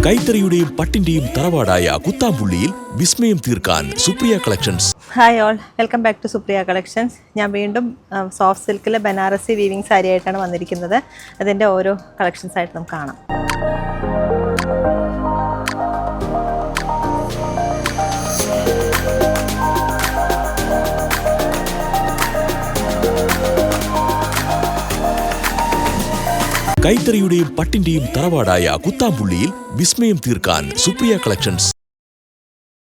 കൈത്തറിയുടെയും പട്ടിന്റെയും തറവാടായ കുത്താമ്പുള്ളിയിൽ വിസ്മയം തീർക്കാൻ Supriya collections. Hi all, welcome back to Supriya collections. ഞാൻ വീണ്ടും സോഫ്റ്റ് സിൽക്കിലെ ബനാറസി വീവിംഗ് സാരി ആയിട്ടാണ് വന്നിരിക്കുന്നത്. അതിൻ്റെ ഓരോ കളക്ഷൻസ് ആയിട്ട് നമുക്ക് കാണാം. കൈത്തറിയുടെയും പട്ടിന്റെയും തറവാടായ കുത്താമ്പുള്ളിയിൽ വിസ്മയം തീർക്കാൻ സുപ്രിയ കളക്ഷൻസ്.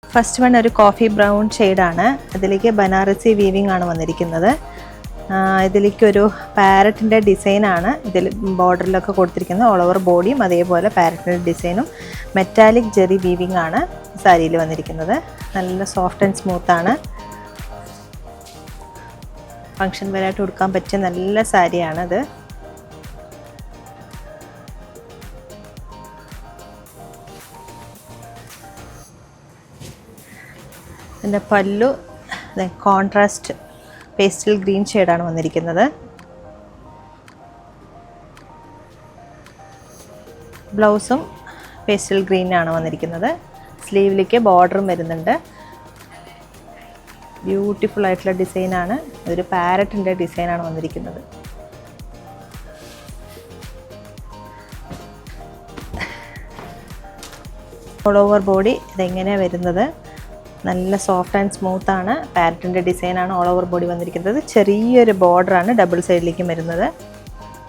ഫസ്റ്റ് വൺ ഒരു കോഫി ബ്രൗൺ ഷെയ്ഡാണ്. അതിലേക്ക് ബനാറസി വീവിംഗ് ആണ് വന്നിരിക്കുന്നത്. ഇതിലേക്കൊരു പാരറ്റിൻ്റെ ഡിസൈനാണ് ഇതിൽ ബോർഡറിലൊക്കെ കൊടുത്തിരിക്കുന്നത്. ഓൾ ഓവർ ബോഡിയും അതേപോലെ പാരറ്റിൻ്റെ ഡിസൈനും മെറ്റാലിക് ജെറി വീവിംഗ് ആണ് സാരിയിൽ വന്നിരിക്കുന്നത്. നല്ല സോഫ്റ്റ് ആൻഡ് സ്മൂത്താണ്. ഫങ്ഷൻ വെയറായിട്ട് കൊടുക്കാൻ പറ്റിയ നല്ല സാരിയാണത്. ഇതിൻ്റെ പല്ലു കോൺട്രാസ്റ്റ് പേസ്റ്റൽ ഗ്രീൻ ഷെയ്ഡാണ് വന്നിരിക്കുന്നത്. ബ്ലൗസും പേസ്റ്റൽ ഗ്രീനാണ് വന്നിരിക്കുന്നത്. സ്ലീവിലേക്ക് ബോർഡറും വരുന്നുണ്ട്. ബ്യൂട്ടിഫുൾ ആയിട്ടുള്ള ഡിസൈനാണ്. ഒരു പാരറ്റിൻ്റെ ഡിസൈനാണ് വന്നിരിക്കുന്നത്. ഓൾ ഓവർ ബോഡി ഇതെങ്ങനെയാണ് വരുന്നത്? നല്ല സോഫ്റ്റ് ആൻഡ് സ്മൂത്താണ്. പാരറ്റിൻ്റെ ഡിസൈനാണ് ഓൾ ഓവർ ബോഡി വന്നിരിക്കുന്നത്. ചെറിയൊരു ബോർഡറാണ് ഡബിൾ സൈഡിലേക്കും വരുന്നത്.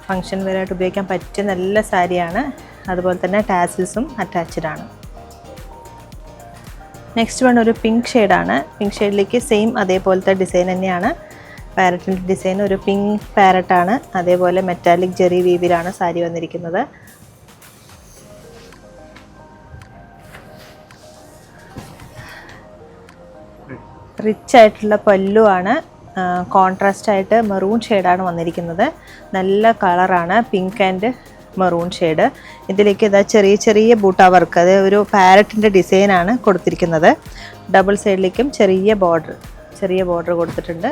ഫങ്ഷൻ വെയറായിട്ട് ഉപയോഗിക്കാൻ പറ്റിയ നല്ല സാരിയാണ്. അതുപോലെ തന്നെ ടാസിൽസും അറ്റാച്ച്ഡ് ആണ്. നെക്സ്റ്റ് വൺ ഒരു പിങ്ക് ഷെയ്ഡാണ്. പിങ്ക് ഷെയ്ഡിലേക്ക് സെയിം അതേപോലത്തെ ഡിസൈൻ തന്നെയാണ്. പാരറ്റിൻ്റെ ഡിസൈൻ ഒരു പിങ്ക് പാരറ്റാണ്. അതേപോലെ മെറ്റാലിക് ജെറി വീവിലാണ് സാരി വന്നിരിക്കുന്നത്. റിച്ച് ആയിട്ടുള്ള പല്ലുവാണ്. കോൺട്രാസ്റ്റ് ആയിട്ട് മെറൂൺ ഷെയ്ഡാണ് വന്നിരിക്കുന്നത്. നല്ല കളറാണ്, പിങ്ക് ആൻഡ് മെറൂൺ ഷെയ്ഡ്. ഇതിലേക്ക് ഇതാ ചെറിയ ചെറിയ ബൂട്ട വർക്ക്, അത് ഒരു പാരറ്റിൻ്റെ ഡിസൈനാണ് കൊടുത്തിരിക്കുന്നത്. ഡബിൾ സൈഡിലേക്കും ചെറിയ ബോർഡർ കൊടുത്തിട്ടുണ്ട്.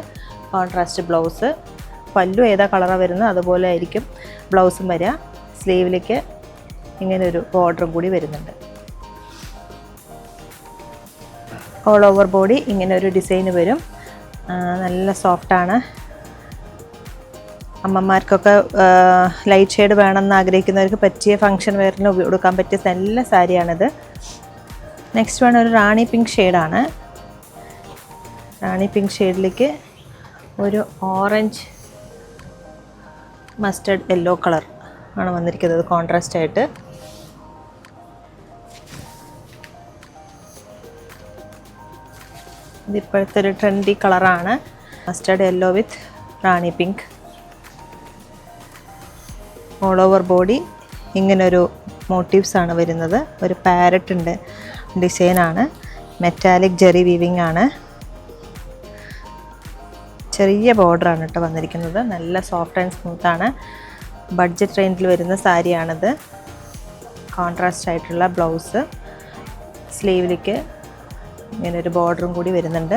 Contrast blouse. പല്ലു ഏതാ കളറാണ് വരുന്നത് അതുപോലെ ആയിരിക്കും ബ്ലൗസും വരിക. സ്ലീവിലേക്ക് ഇങ്ങനെ ഒരു ബോർഡറും കൂടി വരുന്നുണ്ട്. ഓൾ ഓവർ ബോഡി ഇങ്ങനെ ഒരു ഡിസൈന് വരും. നല്ല സോഫ്റ്റാണ്. അമ്മമാർക്കൊക്കെ ലൈറ്റ് ഷെയ്ഡ് വേണമെന്ന് ആഗ്രഹിക്കുന്നവർക്ക് പറ്റിയ ഫങ്ഷൻ വെയറിന് കൊടുക്കാൻ പറ്റിയ നല്ല സാരിയാണിത്. നെക്സ്റ്റ് വൺ ഒരു റാണി പിങ്ക് ഷെയ്ഡാണ്. റാണി പിങ്ക് ഷെയ്ഡിലേക്ക് ഒരു ഓറഞ്ച് മസ്റ്റർഡ് യെല്ലോ കളർ ആണ് വന്നിരിക്കുന്നത് കോൺട്രാസ്റ്റ് ആയിട്ട്. ഇതിപ്പോഴത്തെ ഒരു ട്രെൻഡി കളറാണ്. മസ്റ്റർഡ് യെല്ലോ വിത്ത് റാണി പിങ്ക്. ഓൾ ഓവർ ബോഡി ഇങ്ങനൊരു മോട്ടീവ്സ് ആണ് വരുന്നത്. ഒരു പാരറ്റിൻ്റെ ഡിസൈനാണ്. മെറ്റാലിക് ജെറി വീവിംഗ് ആണ്. ചെറിയ ബോർഡറാണ് കേട്ടോ വന്നിരിക്കുന്നത്. നല്ല സോഫ്റ്റ് ആൻഡ് സ്മൂത്താണ്. ബഡ്ജറ്റ് റേഞ്ചിൽ വരുന്ന സാരിയാണിത്. കോൺട്രാസ്റ്റ് ആയിട്ടുള്ള ബ്ലൗസ്. സ്ലീവിലേക്ക് ഇങ്ങനെ ഒരു ബോർഡറും കൂടി വരുന്നുണ്ട്.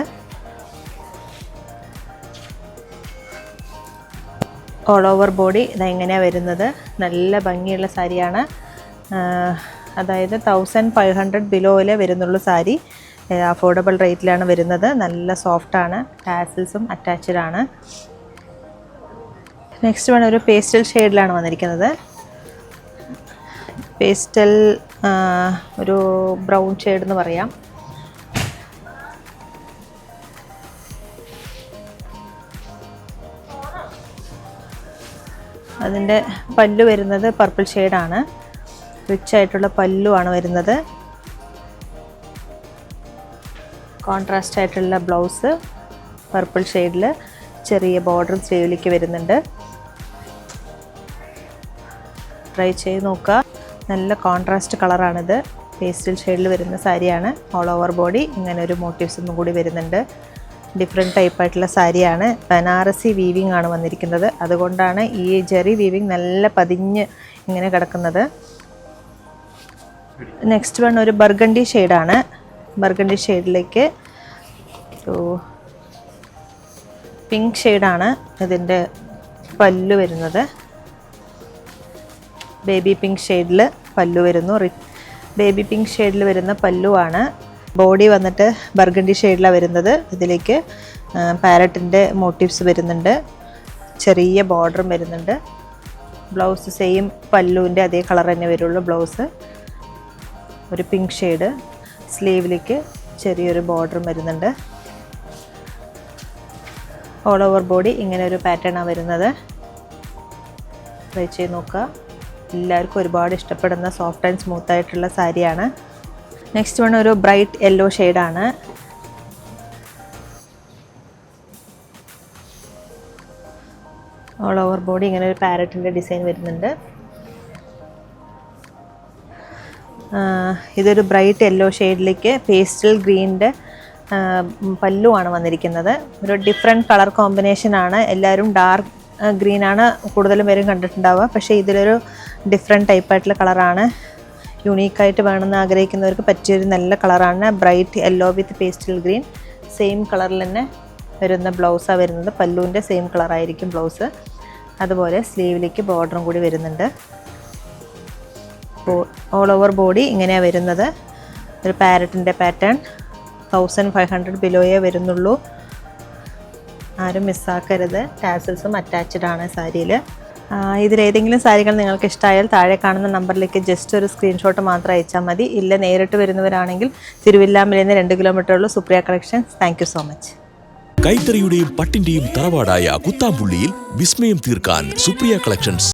ഓൾ ഓവർ ബോഡി ഇതെങ്ങനെയാണ് വരുന്നത്? നല്ല ഭംഗിയുള്ള സാരിയാണ്. അതായത് 1500 ബിലോയിൽ വരുന്നുള്ളൂ സാരി. അഫോർഡബിൾ റേറ്റിലാണ് വരുന്നത്. നല്ല സോഫ്റ്റാണ്. ടാസിൽസും അറ്റാച്ച്ഡ് ആണ്. നെക്സ്റ്റ് വൺ ഒരു പേസ്റ്റൽ ഷെയ്ഡിലാണ് വന്നിരിക്കുന്നത്. പേസ്റ്റൽ ഒരു ബ്രൗൺ ഷെയ്ഡ് എന്ന് പറയാം. അതിൻ്റെ പല്ലു വരുന്നത് പർപ്പിൾ ഷെയ്ഡാണ്. റിച്ച് ആയിട്ടുള്ള പല്ലുവാണ് വരുന്നത്. കോൺട്രാസ്റ്റ് ആയിട്ടുള്ള ബ്ലൗസ് പർപ്പിൾ ഷെയ്ഡിൽ ചെറിയ ബോർഡർ സ്ലീവിലേക്ക് വരുന്നുണ്ട്. ട്രൈ ചെയ്ത് നോക്കുക. നല്ല കോൺട്രാസ്റ്റ് കളറാണിത്. പേസ്റ്റൽ ഷെയ്ഡിൽ വരുന്ന സാരിയാണ്. ഓൾ ഓവർ ബോഡി ഇങ്ങനെ ഒരു മോട്ടീവ്സ് ഒന്നും കൂടി വരുന്നുണ്ട്. ഡിഫറെൻറ്റ് ടൈപ്പായിട്ടുള്ള സാരിയാണ്. ബനാറസി വീവിംഗ് ആണ് വന്നിരിക്കുന്നത്. അതുകൊണ്ടാണ് ഈ ജെറി വീവിംഗ് നല്ല പതിഞ്ഞ് ഇങ്ങനെ കിടക്കുന്നത്. നെക്സ്റ്റ് വൺ ഒരു ബർഗണ്ടി ഷെയ്ഡാണ്. ബർഗണ്ടി ഷെയ്ഡിലേക്ക് ഒരു പിങ്ക് ഷെയ്ഡാണ് ഇതിൻ്റെ പല്ലു വരുന്നത്. ബേബി പിങ്ക് ഷെയ്ഡിൽ പല്ലു വരുന്നു. ബേബി പിങ്ക് ഷെയ്ഡിൽ വരുന്ന പല്ലുവാണ്. ബോഡി വന്നിട്ട് ബർഗണ്ടി ഷെയ്ഡിലാണ് വരുന്നത്. ഇതിലേക്ക് പാരറ്റിൻ്റെ മോട്ടീവ്സ് വരുന്നുണ്ട്, ചെറിയ ബോർഡറും വരുന്നുണ്ട്. ബ്ലൗസ് സെയിം പല്ലുവിൻ്റെ അതേ കളർ തന്നെ വരുള്ളൂ. ബ്ലൗസ് ഒരു പിങ്ക് ഷെയ്ഡ്, സ്ലീവിലേക്ക് ചെറിയൊരു ബോർഡറും വരുന്നുണ്ട്. ഓൾ ഓവർ ബോഡി ഇങ്ങനെ ഒരു പാറ്റേണാണ് വരുന്നത്. ട്രൈ ചെയ്ത് നോക്കുക. എല്ലാവർക്കും ഒരുപാട് ഇഷ്ടപ്പെടുന്ന സോഫ്റ്റ് ആൻഡ് സ്മൂത്ത് ആയിട്ടുള്ള സാരിയാണ്. നെക്സ്റ്റ് വൺ ഒരു ബ്രൈറ്റ് യെല്ലോ ഷെയ്ഡാണ്. ഓൾ ഓവർ ബോഡി ഇങ്ങനെ ഒരു പാരറ്റിൻ്റെ ഡിസൈൻ വരുന്നുണ്ട്. ഇതൊരു ബ്രൈറ്റ് യെല്ലോ ഷെയ്ഡിലേക്ക് പേസ്റ്റൽ ഗ്രീനിൻ്റെ പല്ലുവാണ് വന്നിരിക്കുന്നത്. ഒരു ഡിഫറെൻറ്റ് കളർ കോമ്പിനേഷനാണ്. എല്ലാവരും ഡാർക്ക് ഗ്രീനാണ് കൂടുതലും പേരും കണ്ടിട്ടുണ്ടാവുക. പക്ഷേ ഇതിലൊരു ഡിഫറെൻറ്റ് ടൈപ്പായിട്ടുള്ള കളറാണ്. യുണീക്കായിട്ട് വേണമെന്ന് ആഗ്രഹിക്കുന്നവർക്ക് പറ്റിയൊരു നല്ല കളറാണ്. ബ്രൈറ്റ് യെല്ലോ വിത്ത് പേസ്റ്റൽ ഗ്രീൻ, സെയിം കളറിൽ തന്നെ വരുന്ന ബ്ലൗസാണ് വരുന്നത്. പല്ലുവിൻ്റെ സെയിം കളറായിരിക്കും ബ്ലൗസ്. അതുപോലെ സ്ലീവിലേക്ക് ബോർഡറും കൂടി വരുന്നുണ്ട്. ഓൾ ഓവർ ബോഡി ഇങ്ങനെയാണ് വരുന്നത്. ഒരു പാരറ്റിൻ്റെ പാറ്റേൺ. 1500 ബിലോയേ വരുന്നുള്ളൂ. ആരും മിസ്സാക്കരുത്. ടാസൽസും അറ്റാച്ച്ഡ് ആണ് സാരിയിൽ. ഇതിലേതെങ്കിലും സാരികൾ നിങ്ങൾക്ക് ഇഷ്ടമായാൽ താഴെ കാണുന്ന നമ്പറിലേക്ക് ജസ്റ്റ് ഒരു സ്ക്രീൻഷോട്ട് മാത്രം അയച്ചാൽ മതി. ഇല്ല നേരിട്ട് വരുന്നവരാണെങ്കിൽ തിരുവില്ലാമലയിൽ നിന്ന് 2 കിലോമീറ്റർ ഉള്ളൂ Supriya collections. Thank you so much. കൈത്തറിയുടെയും പട്ടിന്റെയും തറവാടായ കുത്താമ്പുള്ളിയിൽ വിസ്മയം തീർക്കാൻ സുപ്രിയ കളക്ഷൻസ്.